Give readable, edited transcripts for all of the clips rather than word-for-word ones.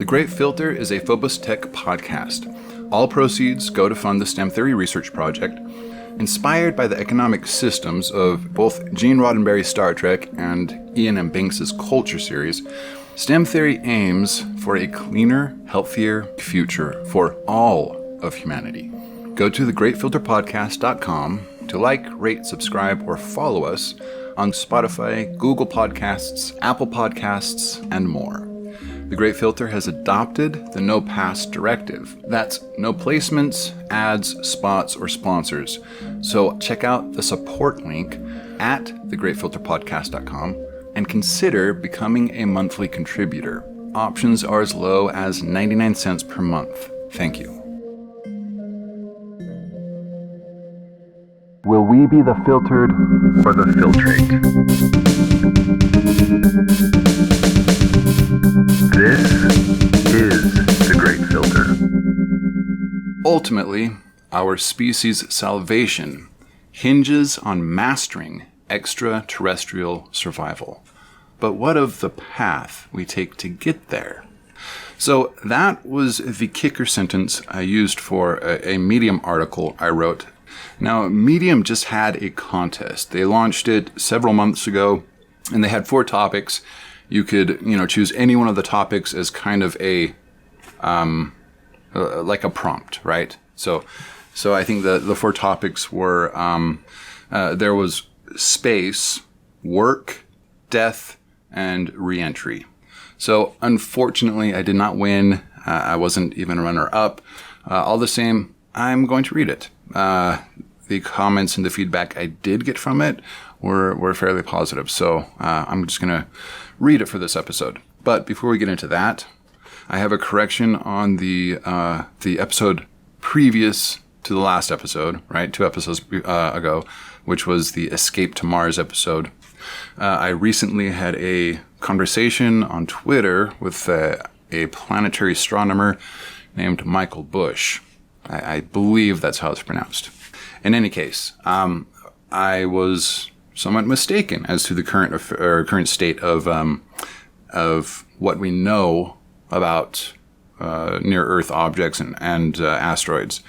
Great Filter is a Phobos Tech podcast. All proceeds go to fund the STEM Theory Research Project. Inspired by the economic systems of both Gene Roddenberry's Star Trek and Ian M. Banks' Culture series, STEM theory aims for a cleaner, healthier future for all of humanity. Go to thegreatfilterpodcast.com to like, rate, subscribe, or follow us on Spotify, Google Podcasts, Apple Podcasts, and more. The Great Filter has adopted the No Pass directive. That's no placements, ads, spots, or sponsors. So check out the support link at thegreatfilterpodcast.com and consider becoming a monthly contributor. Options are as low as 99 cents per month. Thank you. Will we be the filtered or the filtrate? This is the Great Filter. Ultimately, our species' salvation hinges on mastering extraterrestrial survival. But what of the path we take to get there? So that was the kicker sentence I used for a Medium article I wrote. Now, Medium just had a contest. They launched it several months ago, and they had 4 topics. You could, choose any one of the topics as kind of a, like a prompt, right? So I think the 4 topics were, there was space, work, death, and reentry. So unfortunately, I did not win. I wasn't even runner-up. All the same, I'm going to read it. The comments and the feedback I did get from it were fairly positive. So I'm just going to read it for this episode. But before we get into that, I have a correction on the episode previous to the last episode, right? 2 episodes ago, which was the Escape to Mars episode. I recently had a conversation on Twitter with a planetary astronomer named Michael Bush. I believe that's how it's pronounced. In any case, I was somewhat mistaken as to the current state of what we know about near Earth objects and asteroids.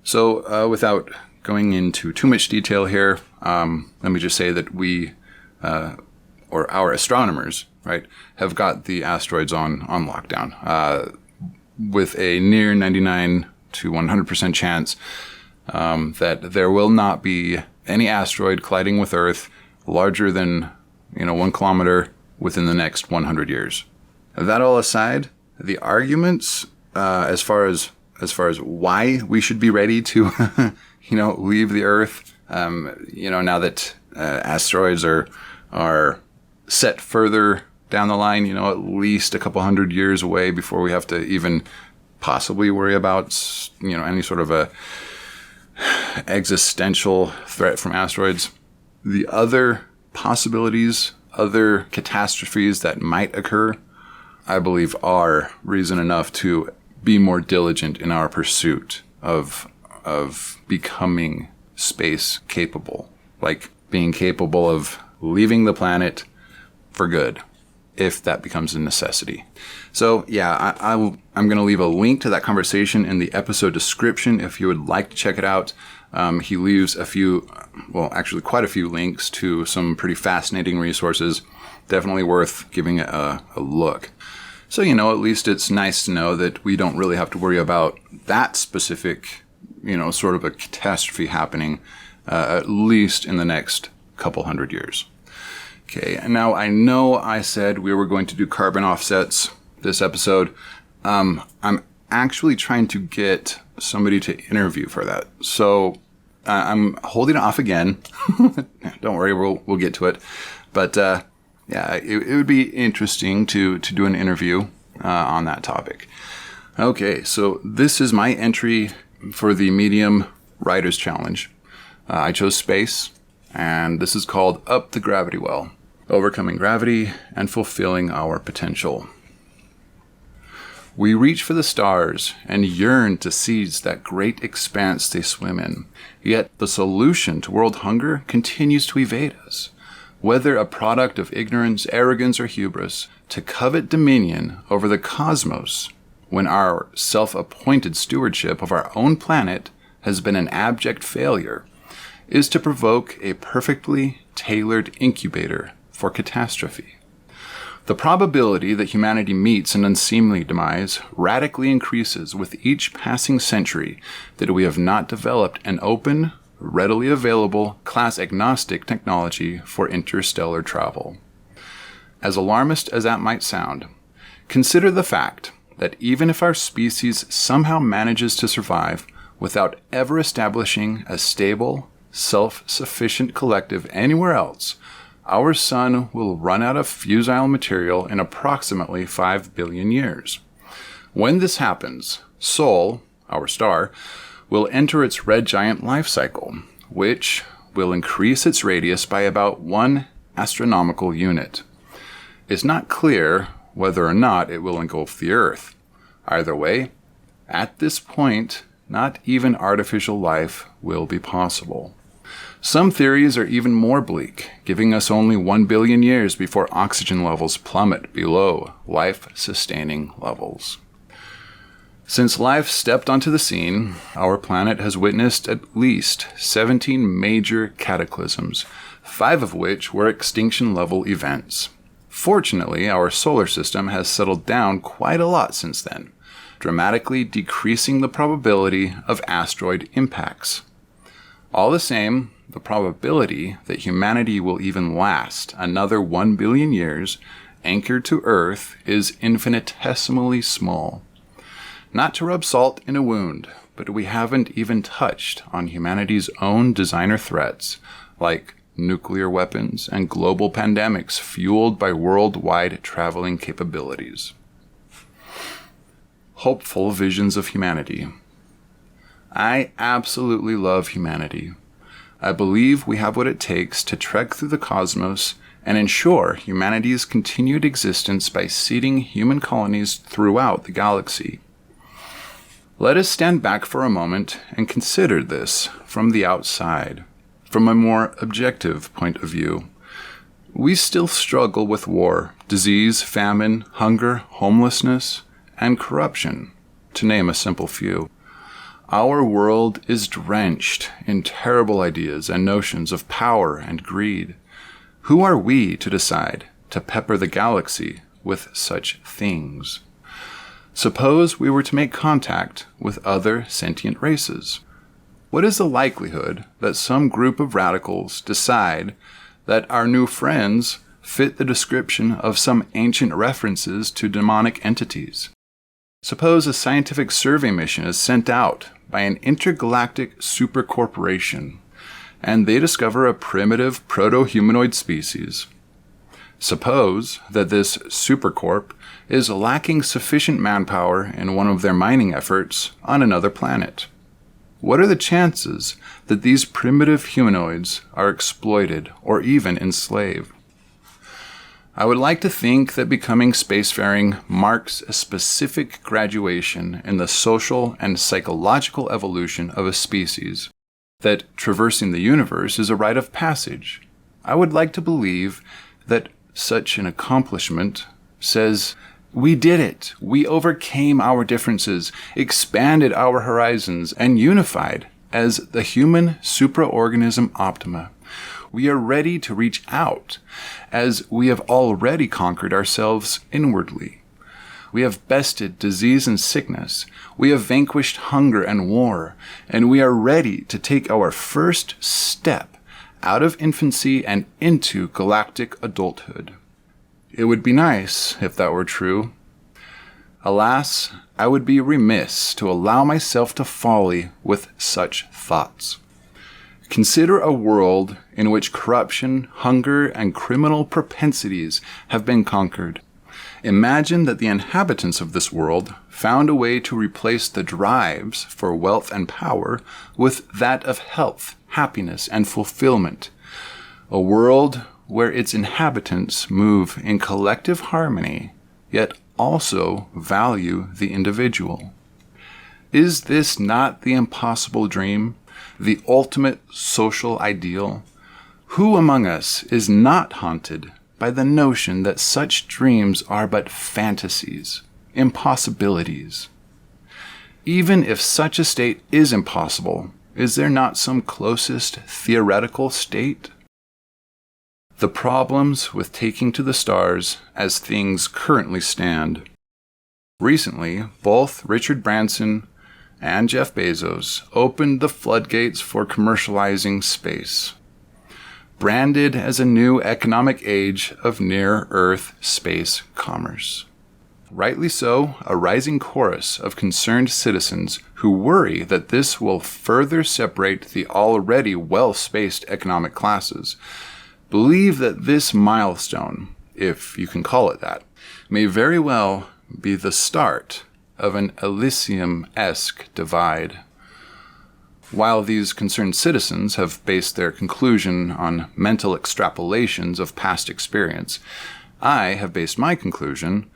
So without going into too much detail here, let me just say that we, or our astronomers, right, have got the asteroids on lockdown. With a near 99 to 100% chance that there will not be any asteroid colliding with Earth larger than 1 kilometer within the next 100 years. That all aside, the arguments as far as why we should be ready to leave the Earth, now that asteroids are set further down the line, at least a couple hundred years away before we have to even possibly worry about, any sort of a existential threat from asteroids. The other possibilities, other catastrophes that might occur, I believe are reason enough to be more diligent in our pursuit of becoming space capable, like being capable of leaving the planet for good, if that becomes a necessity. So yeah, I'm going to leave a link to that conversation in the episode description if you would like to check it out. He leaves quite a few links to some pretty fascinating resources. Definitely worth giving it a look. So, at least it's nice to know that we don't really have to worry about that specific, sort of a catastrophe happening, at least in the next couple hundred years. Okay, and now I know I said we were going to do carbon offsets this episode. I'm actually trying to get somebody to interview for that. So I'm holding it off again. Don't worry, we'll get to it. But it would be interesting to do an interview on that topic. Okay, so this is my entry for the Medium Writers Challenge. I chose space, and this is called Up the Gravity Well. Overcoming gravity and fulfilling our potential. We reach for the stars and yearn to seize that great expanse they swim in. Yet the solution to world hunger continues to evade us. whether a product of ignorance, arrogance, or hubris, to covet dominion over the cosmos when our self-appointed stewardship of our own planet has been an abject failure is to provoke a perfectly tailored incubator for catastrophe. The probability that humanity meets an unseemly demise radically increases with each passing century that we have not developed an open, readily available, class-agnostic technology for interstellar travel. As alarmist as that might sound, consider the fact that even if our species somehow manages to survive without ever establishing a stable, self-sufficient collective anywhere else, our sun will run out of fusile material in approximately 5 billion years. When this happens, Sol, our star, will enter its red giant life cycle, which will increase its radius by about 1 astronomical unit. It's not clear whether or not it will engulf the Earth. Either way, at this point, not even artificial life will be possible. Some theories are even more bleak, giving us only 1 billion years before oxygen levels plummet below life-sustaining levels. Since life stepped onto the scene, our planet has witnessed at least 17 major cataclysms, 5 of which were extinction-level events. Fortunately, our solar system has settled down quite a lot since then, dramatically decreasing the probability of asteroid impacts. All the same, the probability that humanity will even last another 1 billion years anchored to Earth is infinitesimally small. Not to rub salt in a wound, but we haven't even touched on humanity's own designer threats, like nuclear weapons and global pandemics fueled by worldwide traveling capabilities. Hopeful visions of humanity. I absolutely love humanity. I believe we have what it takes to trek through the cosmos and ensure humanity's continued existence by seeding human colonies throughout the galaxy. Let us stand back for a moment and consider this from the outside, from a more objective point of view. We still struggle with war, disease, famine, hunger, homelessness, and corruption, to name a simple few. Our world is drenched in terrible ideas and notions of power and greed. Who are we to decide to pepper the galaxy with such things? Suppose we were to make contact with other sentient races. What is the likelihood that some group of radicals decide that our new friends fit the description of some ancient references to demonic entities? Suppose a scientific survey mission is sent out by an intergalactic supercorporation, and they discover a primitive proto-humanoid species. Suppose that this supercorp is lacking sufficient manpower in one of their mining efforts on another planet. What are the chances that these primitive humanoids are exploited or even enslaved? I would like to think that becoming spacefaring marks a specific graduation in the social and psychological evolution of a species, that traversing the universe is a rite of passage. I would like to believe that such an accomplishment says, we did it, we overcame our differences, expanded our horizons, and unified as the human supraorganism optima. We are ready to reach out, as we have already conquered ourselves inwardly. We have bested disease and sickness. We have vanquished hunger and war, and we are ready to take our first step out of infancy and into galactic adulthood. It would be nice if that were true. Alas, I would be remiss to allow myself to folly with such thoughts. Consider a world in which corruption, hunger, and criminal propensities have been conquered. Imagine that the inhabitants of this world found a way to replace the drives for wealth and power with that of health, happiness, and fulfillment. A world where its inhabitants move in collective harmony, yet also value the individual. Is this not the impossible dream? The ultimate social ideal? Who among us is not haunted by the notion that such dreams are but fantasies, impossibilities? Even if such a state is impossible, is there not some closest theoretical state? The problems with taking to the stars as things currently stand. Recently, both Richard Branson and Jeff Bezos opened the floodgates for commercializing space, branded as a new economic age of near-Earth space commerce. Rightly so, a rising chorus of concerned citizens who worry that this will further separate the already well-spaced economic classes believe that this milestone, if you can call it that, may very well be the start of an Elysium-esque divide. While these concerned citizens have based their conclusion on mental extrapolations of past experience, I have based my conclusion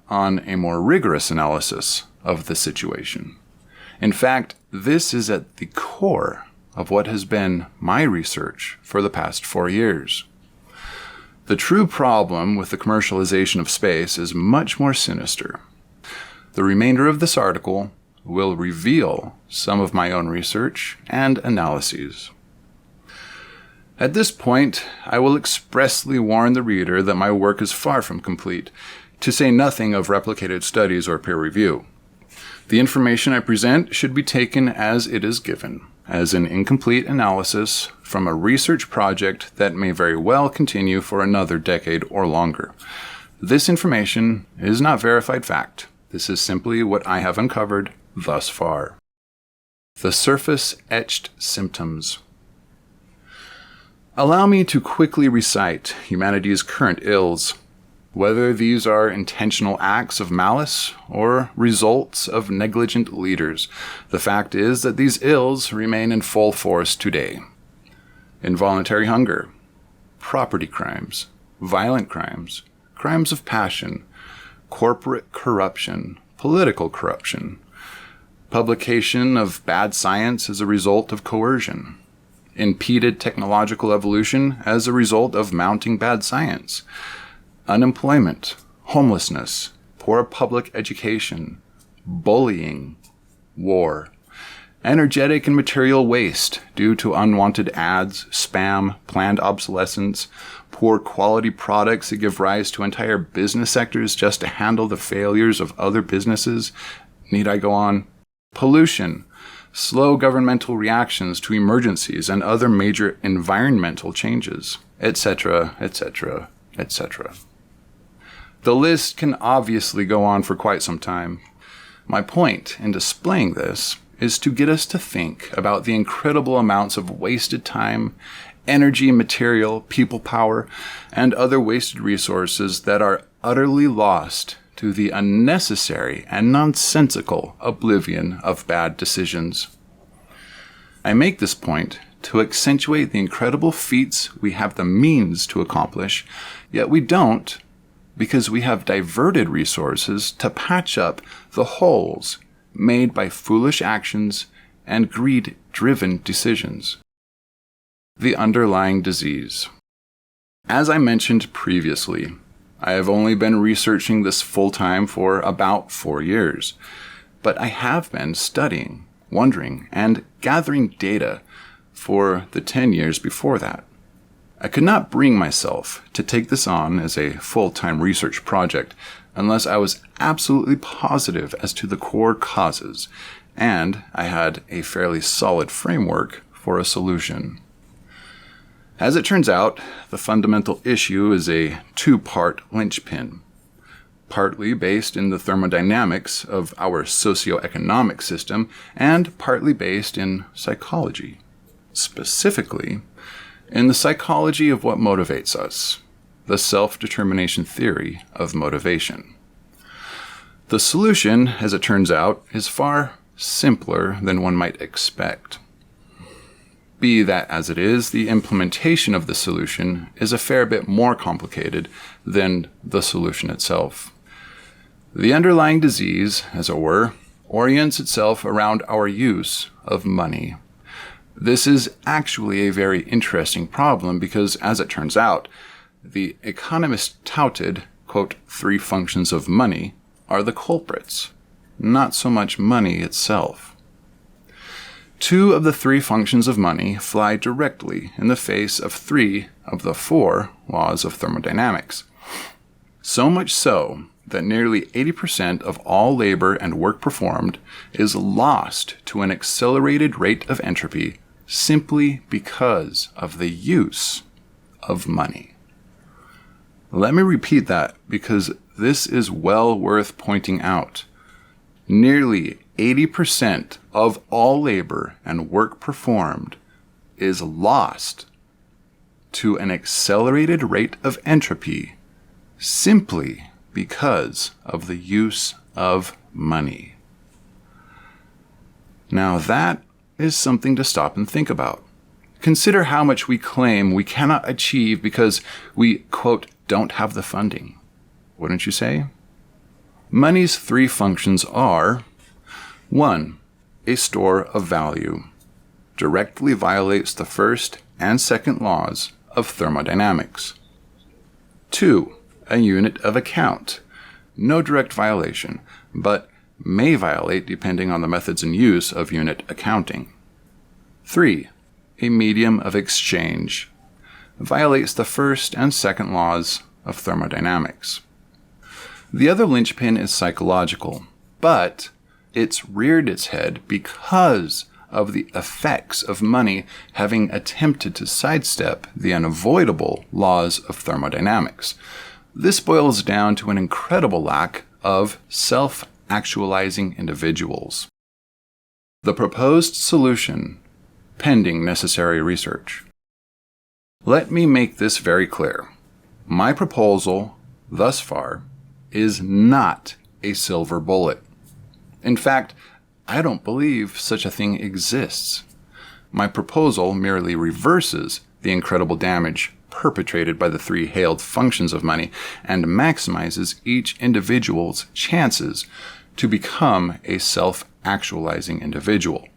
on a more rigorous analysis of the situation. In fact, this is at the core of what has been my research for the past 4 years. The true problem with the commercialization of space is much more sinister. The remainder of this article will reveal some of my own research and analyses. At this point, I will expressly warn the reader that my work is far from complete, to say nothing of replicated studies or peer review. The information I present should be taken as it is given, as an incomplete analysis from a research project that may very well continue for another decade or longer. This information is not verified fact. This is simply what I have uncovered thus far. The surface-etched symptoms. Allow me to quickly recite humanity's current ills, whether these are intentional acts of malice or results of negligent leaders. The fact is that these ills remain in full force today. Involuntary hunger, property crimes, violent crimes, crimes of passion, corporate corruption, political corruption, publication of bad science as a result of coercion, impeded technological evolution as a result of mounting bad science, unemployment, homelessness, poor public education, bullying, war, energetic and material waste due to unwanted ads, spam, planned obsolescence, poor quality products that give rise to entire business sectors just to handle the failures of other businesses. Need I go on? Pollution, slow governmental reactions to emergencies and other major environmental changes, etc., etc., etc. The list can obviously go on for quite some time. My point in displaying this is to get us to think about the incredible amounts of wasted time, energy, material, people power, and other wasted resources that are utterly lost to the unnecessary and nonsensical oblivion of bad decisions. I make this point to accentuate the incredible feats we have the means to accomplish, yet we don't, because we have diverted resources to patch up the holes made by foolish actions and greed-driven decisions. The underlying disease. As I mentioned previously, I have only been researching this full-time for about 4 years, but I have been studying, wondering, and gathering data for the 10 years before that. I could not bring myself to take this on as a full-time research project unless I was absolutely positive as to the core causes, and I had a fairly solid framework for a solution. As it turns out, the fundamental issue is a 2-part linchpin, partly based in the thermodynamics of our socioeconomic system and partly based in psychology, specifically in the psychology of what motivates us, the self-determination theory of motivation. The solution, as it turns out, is far simpler than one might expect. Be that as it is, the implementation of the solution is a fair bit more complicated than the solution itself. The underlying disease, as it were, orients itself around our use of money. This is actually a very interesting problem because, as it turns out, the economists touted, quote, 3 functions of money are the culprits, not so much money itself. 2 of the 3 functions of money fly directly in the face of 3 of the 4 laws of thermodynamics. So much so that nearly 80% of all labor and work performed is lost to an accelerated rate of entropy simply because of the use of money. Let me repeat that because this is well worth pointing out. Nearly 80% of all labor and work performed is lost to an accelerated rate of entropy simply because of the use of money. Now that is something to stop and think about. Consider how much we claim we cannot achieve because we, quote, don't have the funding. Wouldn't you say? Money's 3 functions are: 1. A store of value. Directly violates the first and second laws of thermodynamics. 2. A unit of account. No direct violation, but may violate depending on the methods and use of unit accounting. 3. A medium of exchange. Violates the first and second laws of thermodynamics. The other linchpin is psychological, but it's reared its head because of the effects of money having attempted to sidestep the unavoidable laws of thermodynamics. This boils down to an incredible lack of self-actualizing individuals. The proposed solution, pending necessary research. Let me make this very clear. My proposal, thus far, is not a silver bullet. In fact, I don't believe such a thing exists. My proposal merely reverses the incredible damage perpetrated by the 3 hailed functions of money and maximizes each individual's chances to become a self-actualizing individual.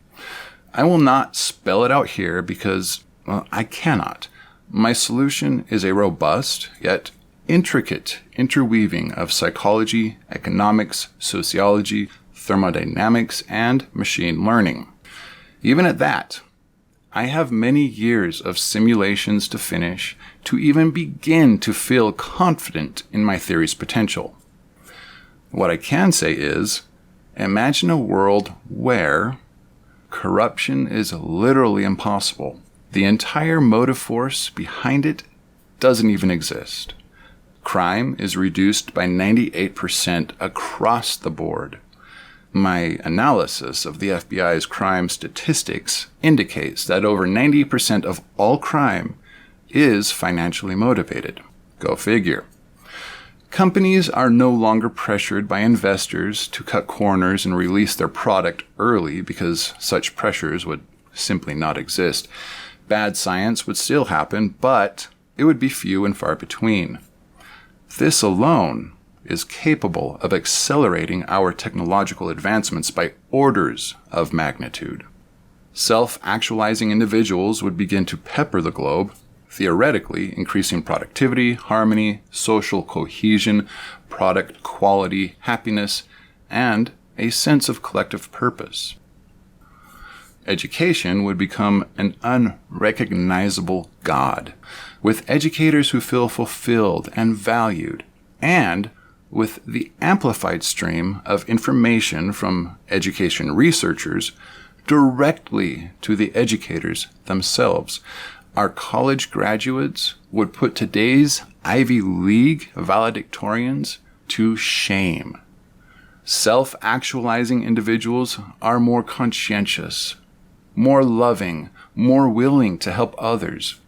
I will not spell it out here because, I cannot. My solution is a robust, yet intricate interweaving of psychology, economics, sociology, thermodynamics, and machine learning. Even at that, I have many years of simulations to finish to even begin to feel confident in my theory's potential. What I can say is, imagine a world where corruption is literally impossible. The entire motive force behind it doesn't even exist. Crime is reduced by 98% across the board. My analysis of the FBI's crime statistics indicates that over 90% of all crime is financially motivated. Go figure. Companies are no longer pressured by investors to cut corners and release their product early because such pressures would simply not exist. Bad science would still happen, but it would be few and far between. This alone is capable of accelerating our technological advancements by orders of magnitude. Self-actualizing individuals would begin to pepper the globe, theoretically increasing productivity, harmony, social cohesion, product quality, happiness, and a sense of collective purpose. Education would become an unrecognizable god, with educators who feel fulfilled and valued, and with the amplified stream of information from education researchers directly to the educators themselves. Our college graduates would put today's Ivy League valedictorians to shame. Self-actualizing individuals are more conscientious, more loving, more willing to help others,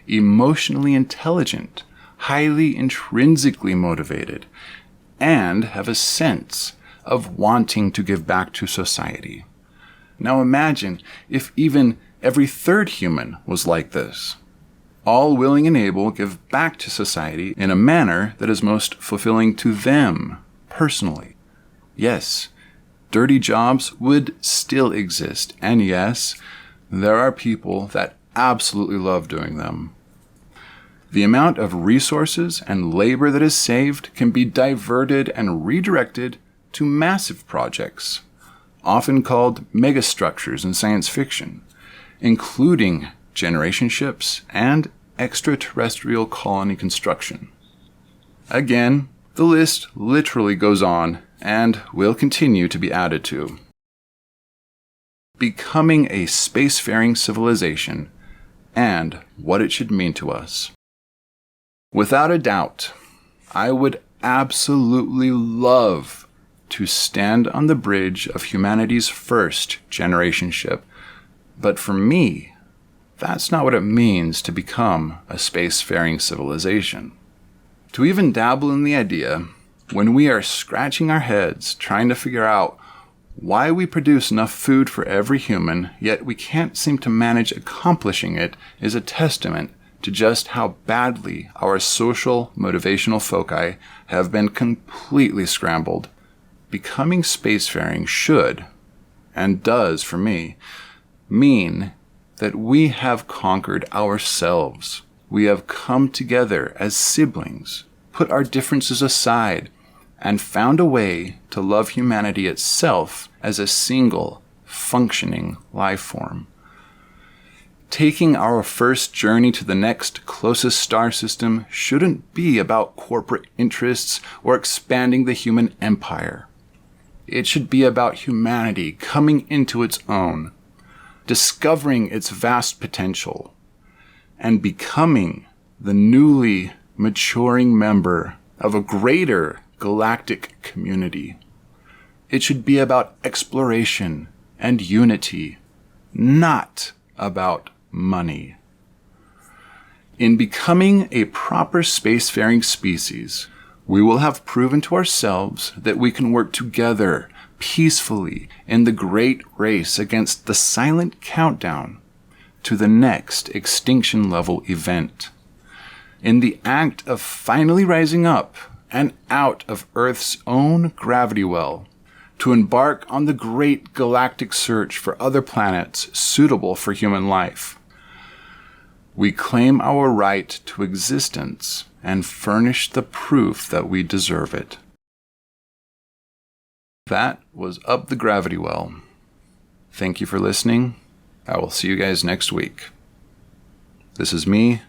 emotionally intelligent, highly intrinsically motivated, and have a sense of wanting to give back to society. Now imagine if even every third human was like this. All willing and able give back to society in a manner that is most fulfilling to them personally. Yes, dirty jobs would still exist, and yes, there are people that absolutely love doing them. The amount of resources and labor that is saved can be diverted and redirected to massive projects, often called megastructures in science fiction, including generation ships and extraterrestrial colony construction. Again, the list literally goes on and will continue to be added to. Becoming a spacefaring civilization and what it should mean to us. Without a doubt, I would absolutely love to stand on the bridge of humanity's first generation ship. But for me, that's not what it means to become a spacefaring civilization. To even dabble in the idea, when we are scratching our heads trying to figure out why we produce enough food for every human, yet we can't seem to manage accomplishing it, is a testament to just how badly our social motivational foci have been completely scrambled. Becoming spacefaring should, and does for me, mean that we have conquered ourselves. We have come together as siblings, put our differences aside, and found a way to love humanity itself as a single, functioning life form. Taking our first journey to the next closest star system shouldn't be about corporate interests or expanding the human empire. It should be about humanity coming into its own, discovering its vast potential, and becoming the newly maturing member of a greater galactic community. It should be about exploration and unity, not about money. In becoming a proper spacefaring species, we will have proven to ourselves that we can work together peacefully in the great race against the silent countdown to the next extinction level event. In the act of finally rising up and out of Earth's own gravity well, to embark on the great galactic search for other planets suitable for human life. We claim our right to existence and furnish the proof that we deserve it. That was Up the Gravity Well. Thank you for listening. I will see you guys next week. This is me,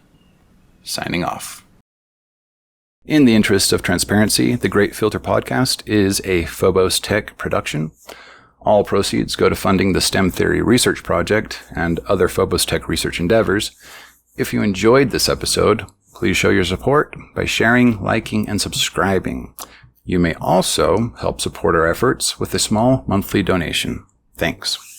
signing off. In the interest of transparency, the Great Filter Podcast is a Phobos Tech production. All proceeds go to funding the STEM Theory Research Project and other Phobos Tech research endeavors. If you enjoyed this episode, please show your support by sharing, liking, and subscribing. You may also help support our efforts with a small monthly donation. Thanks.